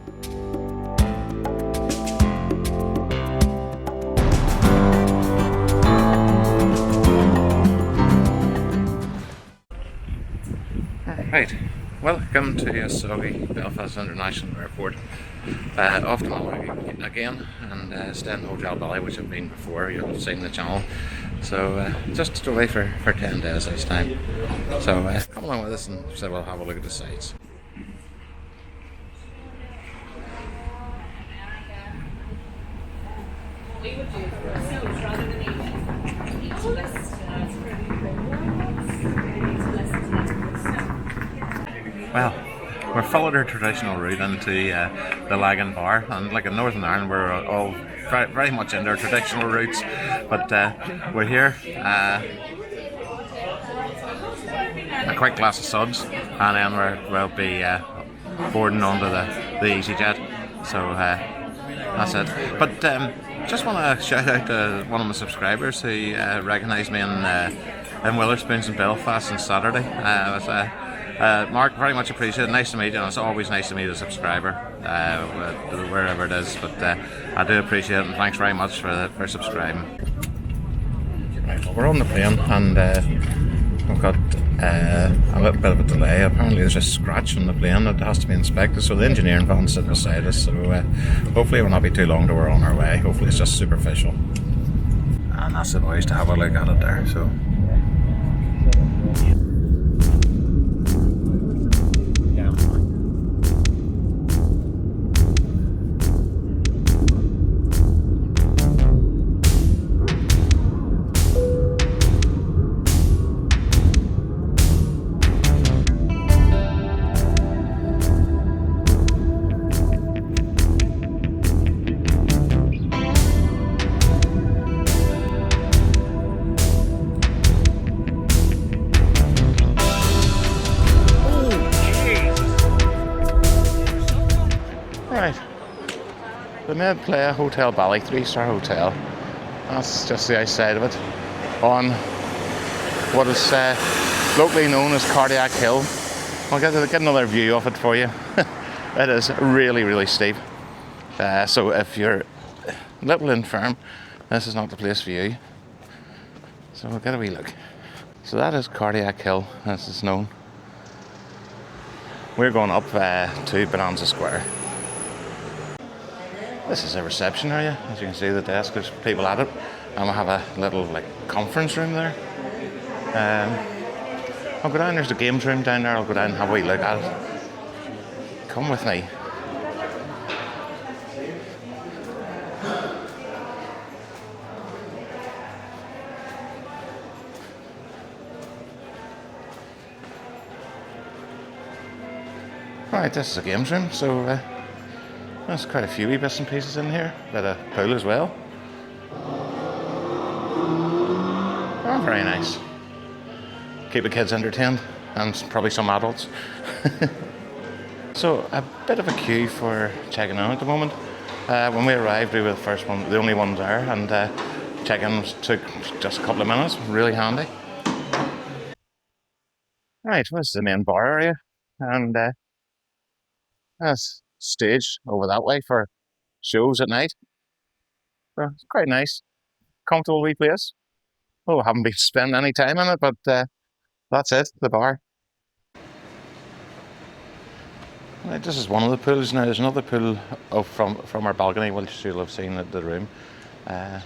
Right, welcome to soggy Belfast International Airport. Off to Malaga again, and staying in Hotel Bali, which I've been before. You'll have seen the channel. So just away for 10 days this time. So come along with us and so we'll have a look at the sights. Well, we're followed our traditional route into the Lagan Bar, and like in Northern Ireland we're all very much into our traditional routes, but we're here a quick glass of suds, and then we'll be boarding onto the EasyJet, so that's it. But just want to shout out to one of my subscribers who recognised me in Witherspoons in Belfast on Saturday. Mark, very much appreciated. Nice to meet you, and it's always nice to meet a subscriber, wherever it is. But I do appreciate it, and thanks very much for subscribing. Right, well, we're on the plane, and we've got a little bit of a delay. Apparently, there's a scratch on the plane that has to be inspected. So the engineering van sitting beside us. So hopefully, it will not be too long till we're on our way. Hopefully, it's just superficial. And that's the noise to have a look at it there. So. Right, the Medplaya Hotel Bali, 3-star hotel. That's just the outside of it, on what is locally known as Cardiac Hill. I'll get another view of it for you. It is really, really steep. So if you're a little infirm, this is not the place for you. So we'll get a wee look. So that is Cardiac Hill, as it's known. We're going up to Bonanza Square. This is a reception area. As you can see, the desk, there's people at it, and we have a little conference room there. I'll go down, there's the games room down there. I'll go down and have a wee look at it. Come with me. Right, this is a games room, so there's quite a few wee bits and pieces in here. Bit of pool as well. Oh, very nice. Keep the kids entertained, and probably some adults. So a bit of a queue for checking in at the moment. When we arrived, we were the only ones there, and check-in took just a couple of minutes. Really handy. Right, this is the main bar area, and that's stage over that way for shows at night. So it's quite nice, comfortable wee place. Oh, I haven't been spending any time in it, but that's it, the bar. Right, this is one of the pools. Now there's another pool from our balcony, which you'll have seen at the room, but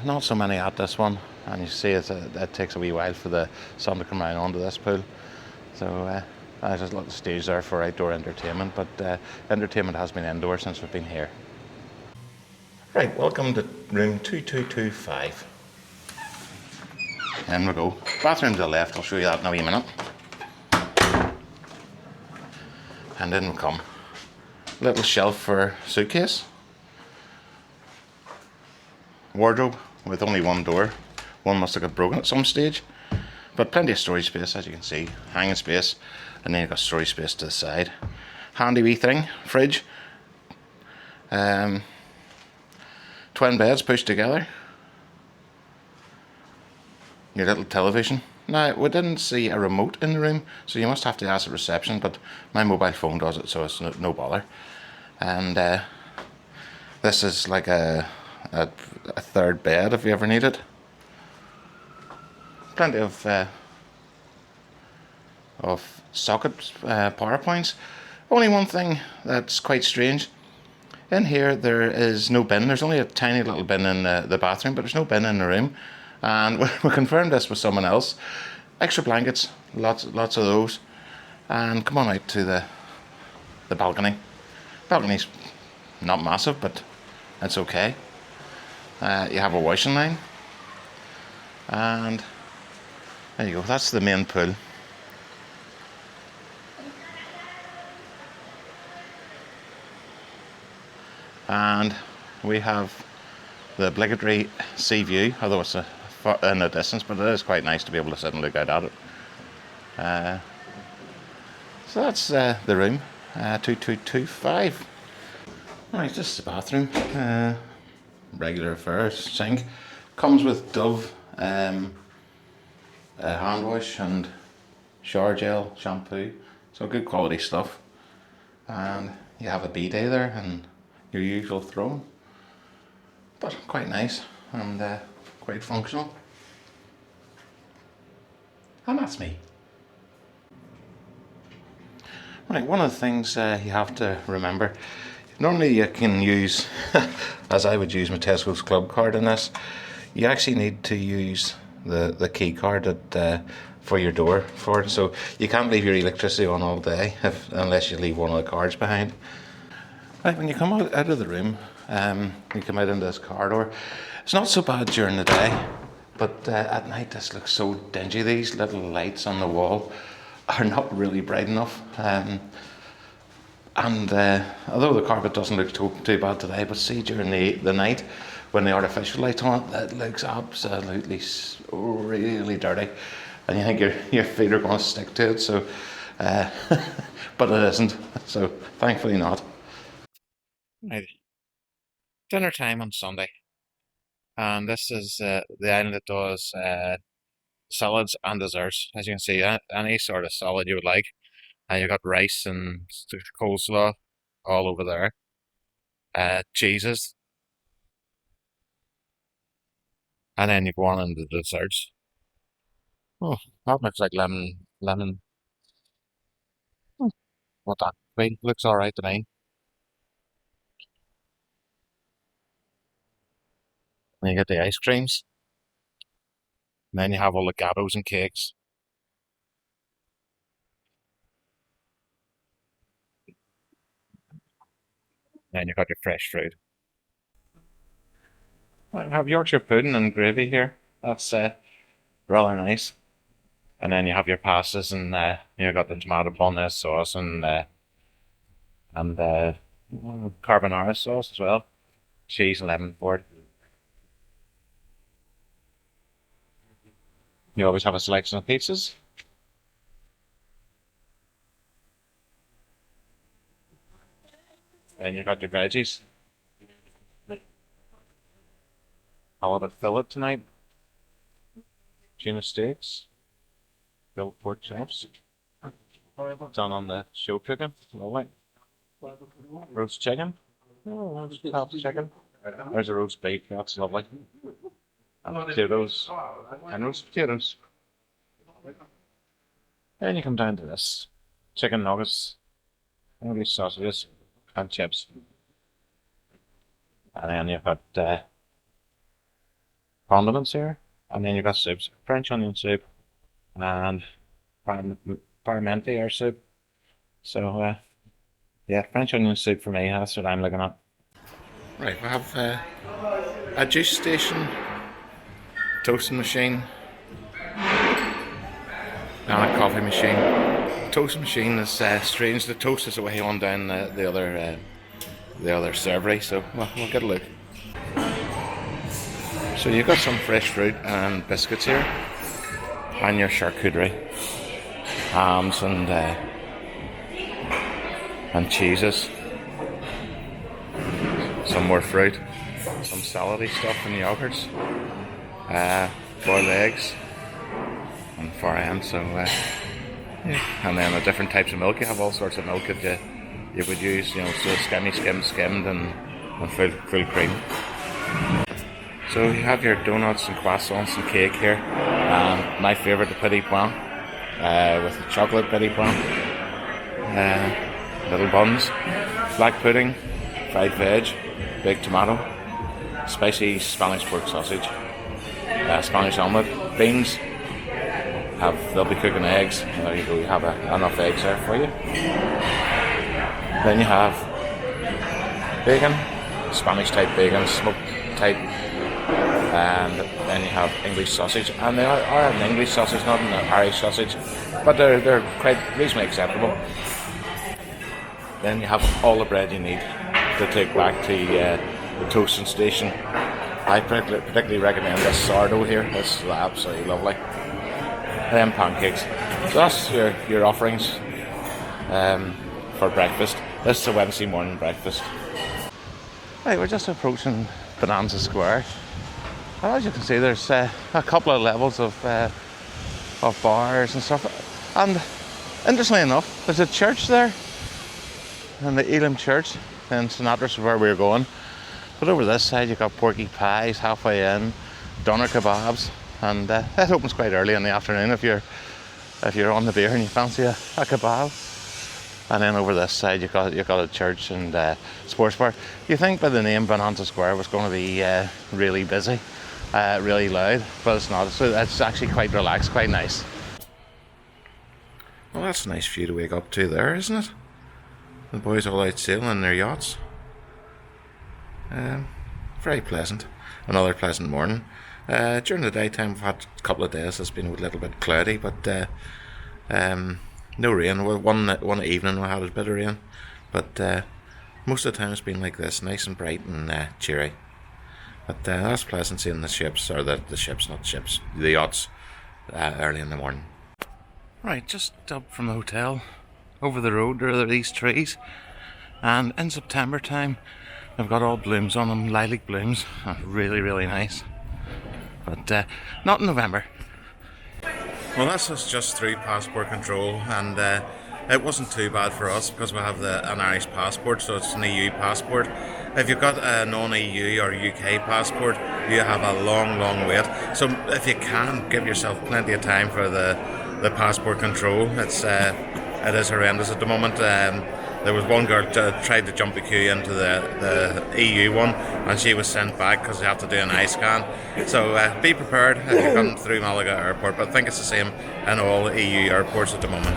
not so many at this one. And you see it takes a wee while for the sun to come around onto this pool. So there's a little stage there for outdoor entertainment, but entertainment has been indoor since we've been here. Right, welcome to room 2225. In we go. Bathroom to the left, I'll show you that in a wee minute. And in we come. Little shelf for suitcase. Wardrobe with only one door. One must have got broken at some stage. But plenty of storage space, as you can see. Hanging space. And then you've got storage space to the side. Handy wee thing. Fridge. Twin beds pushed together. Your little television Now, we didn't see a remote in the room, so you must have to ask the reception, but my mobile phone does it, so it's no bother. And this is like a third bed if you ever need it. Plenty of socket power points. Only one thing that's quite strange. In here there is no bin. There's only a tiny little bin in the bathroom, but there's no bin in the room. And we confirmed this with someone else. Extra blankets, lots of those. And come on out to the balcony. Balcony's not massive, but it's okay. You have a washing line. And there you go, that's the main pool. And we have the obligatory sea view, although it's in the distance, but it is quite nice to be able to sit and look out at it. So that's the room, 2225. Right, this is the bathroom. Regular affair, sink. Comes with Dove hand wash and shower gel, shampoo, so good quality stuff. And you have a bidet there and your usual throne, but quite nice and quite functional. And that's me. Right, one of the things you have to remember, normally you can use, as I would use my Tesco's Club card in this, you actually need to use the key card for your door for it, so you can't leave your electricity on all day unless you leave one of the cards behind. Right, when you come out of the room, you come out into this corridor. It's not so bad during the day, but at night this looks so dingy. These little lights on the wall are not really bright enough. Although the carpet doesn't look too bad today, but see during the night when the artificial light's on it looks absolutely really dirty, and you think your feet are going to stick to it. So, but it isn't. So thankfully not. Right. Dinner time on Sunday, and this is the island that does salads and desserts. As you can see, any sort of salad you would like, and you've got rice and coleslaw all over there, cheeses, and then you go on into the desserts. Oh, that looks like lemon. Hmm, what that be? Looks all right to me. And you get the ice creams, and then you have all the gatos and cakes. And then you've got your fresh fruit. I have Yorkshire pudding and gravy here. That's rather nice. And then you have your pastas and you got the tomato bolognese sauce and carbonara sauce as well. Cheese and lemon for it. You always have a selection of pizzas. And you got your veggies. How about fillet tonight? Tuna steaks. Grilled pork chops. Done on the show cooking. Lovely. Roast chicken. Oh, roast chicken. There's a roast beef. That's lovely. And potatoes. And roast potatoes. Then you come down to this. Chicken nuggets. English sausages. And chips. And then you've got condiments here. And then you've got soups. French onion soup. And parmentier soup. So, yeah, French onion soup for me, that's what I'm looking at. Right, we have a juice station, toasting machine, and a coffee machine. The toasting machine is strange. The toast is away on down the other servery, so we'll get a look. So you've got some fresh fruit and biscuits here, and your charcuterie, hams and cheeses, some more fruit, some salady stuff and yogurts, boiled eggs, on the far end. So yeah. And then the different types of milk. You have all sorts of milk that you would use, so skimmy, skimmed, and full cream. So you have your donuts and croissants and cake here. My favourite, the petit pois, with the chocolate petit pois, little buns, black pudding, fried veg, big tomato, spicy Spanish pork sausage, Spanish omelette, beans. They'll be cooking eggs. There you go. You have enough eggs there for you. Then you have bacon, Spanish type bacon, smoked type, and then you have English sausage. And they are an English sausage, not an Irish sausage, but they're quite reasonably acceptable. Then you have all the bread you need to take back to the toasting station. I particularly recommend this sourdough here. It's absolutely lovely. Then pancakes. So that's your offerings for breakfast. This is a Wednesday morning breakfast. Right, we're just approaching Bonanza Square. And as you can see, there's a couple of levels of bars and stuff. And interestingly enough, there's a church there, and the Elim Church in St Andrews, where we're going. But over this side, you've got porky pies halfway in, doner kebabs. And it opens quite early in the afternoon if you're on the beer and you fancy a kebab. And then over this side you've got a church and sports bar. You think by the name Bonanza Square was going to be really busy, really loud, but it's not. So it's actually quite relaxed, quite nice. Well, that's a nice view to wake up to there, isn't it? The boys all out sailing in their yachts. Very pleasant. Another pleasant morning. During the daytime, we've had a couple of days. It's been a little bit cloudy, but no rain. One evening we had a bit of rain, but most of the time it's been like this, nice and bright and cheery. But that's pleasant seeing the ships, or the yachts, early in the morning. Right, just up from the hotel, over the road there are these trees, and in September time, they've got all blooms on them, lilac blooms. Really, really nice. But not in November. Well, that's us just through passport control, and it wasn't too bad for us because we have an Irish passport, so it's an EU passport. If you've got a non-EU or UK passport, you have a long wait. So if you can, give yourself plenty of time for the passport control. It is horrendous at the moment. There was one girl tried to jump the queue into the EU one, and she was sent back because they have to do an eye scan. So be prepared if you come through Malaga Airport, but I think it's the same in all EU airports at the moment.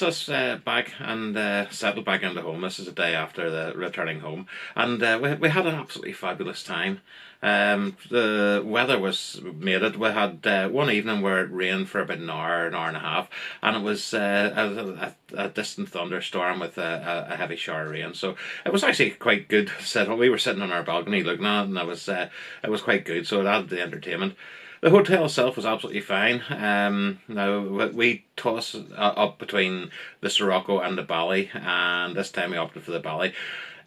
Us back and settled back into home. This is the day after the returning home, and we had an absolutely fabulous time. The weather made it. We had one evening where it rained for about an hour and a half, and it was a distant thunderstorm with a heavy shower of rain. So it was actually quite good. We were sitting on our balcony looking at it, and it was quite good. So it added the entertainment. The hotel itself was absolutely fine. Now we toss up between the Sirocco and the Bali, and this time we opted for the Bali.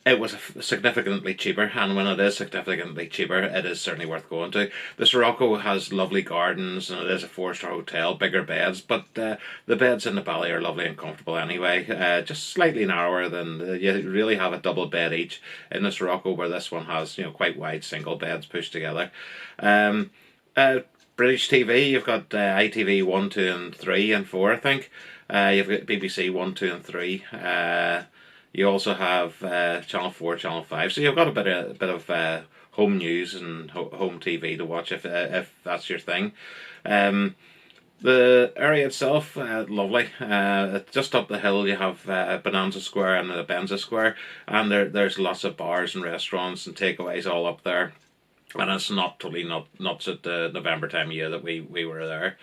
It was significantly cheaper, and when it is significantly cheaper, it is certainly worth going to. The Sirocco has lovely gardens, and it is a 4-star hotel, bigger beds, but the beds in the Bali are lovely and comfortable anyway. Just slightly narrower than you really have a double bed each in the Sirocco, where this one has quite wide single beds pushed together. British TV, you've got ITV 1, 2 and 3 and 4, I think. You've got BBC 1, 2 and 3. You also have Channel 4, Channel 5. So you've got a bit of home news and home TV to watch if that's your thing. The area itself, lovely. Just up the hill you have Bonanza Square and Benza Square, and there's lots of bars and restaurants and takeaways all up there. and it's not totally nuts at the November time of year that we were there.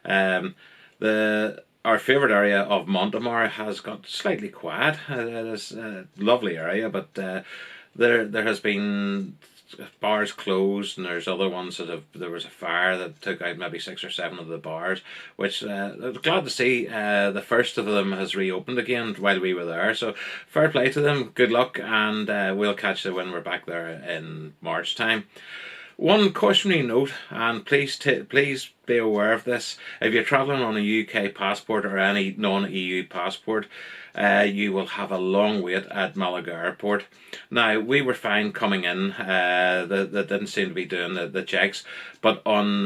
Um, the Our favourite area of Montemar has got slightly quiet. It is a lovely area, but there has been bars closed, and there's other ones that have. There was a fire that took out maybe 6 or 7 of the bars, which I was glad to see. The first of them has reopened again while we were there. So fair play to them. Good luck, and we'll catch you when we're back there in March time. One cautionary note, and please be aware of this. If you're travelling on a UK passport or any non-EU passport, you will have a long wait at Malaga Airport. Now, we were fine coming in. They didn't seem to be doing the checks, but on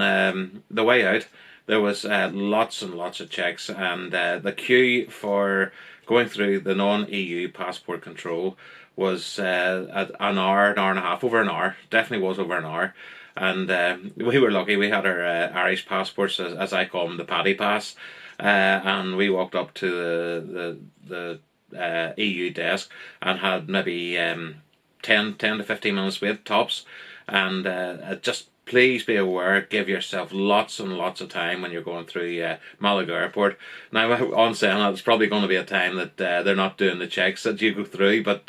the way out, there was lots and lots of checks, and the queue for going through the non-EU passport control was at an hour and a half, over an hour. Definitely was over an hour. And we were lucky. We had our Irish passports, as I call them, the paddy pass, and we walked up to the EU desk and had maybe 10 to 15 minutes wait tops. And just please be aware, give yourself lots and lots of time when you're going through Malaga Airport. Now, on saying that, it's probably going to be a time that they're not doing the checks that you go through, but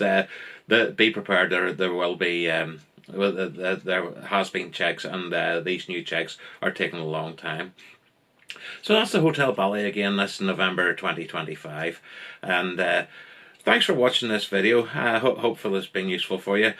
be prepared. There will be. There has been checks, and these new checks are taking a long time. So that's the Hotel Bali again this November 2025, and thanks for watching this video. Hopefully it's been useful for you.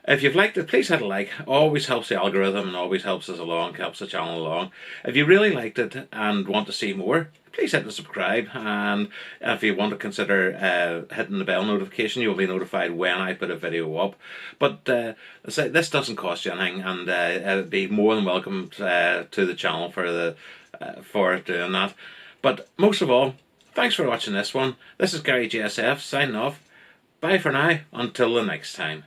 If you've liked it, please hit a like. Always helps the algorithm and always helps us along, helps the channel along. If you really liked it and want to see more, please hit the subscribe. And if you want to consider hitting the bell notification, you'll be notified when I put a video up. But this doesn't cost you anything, and it'd be more than welcome to the channel for doing that. But most of all, thanks for watching this one. This is Gary JSF signing off. Bye for now, until the next time.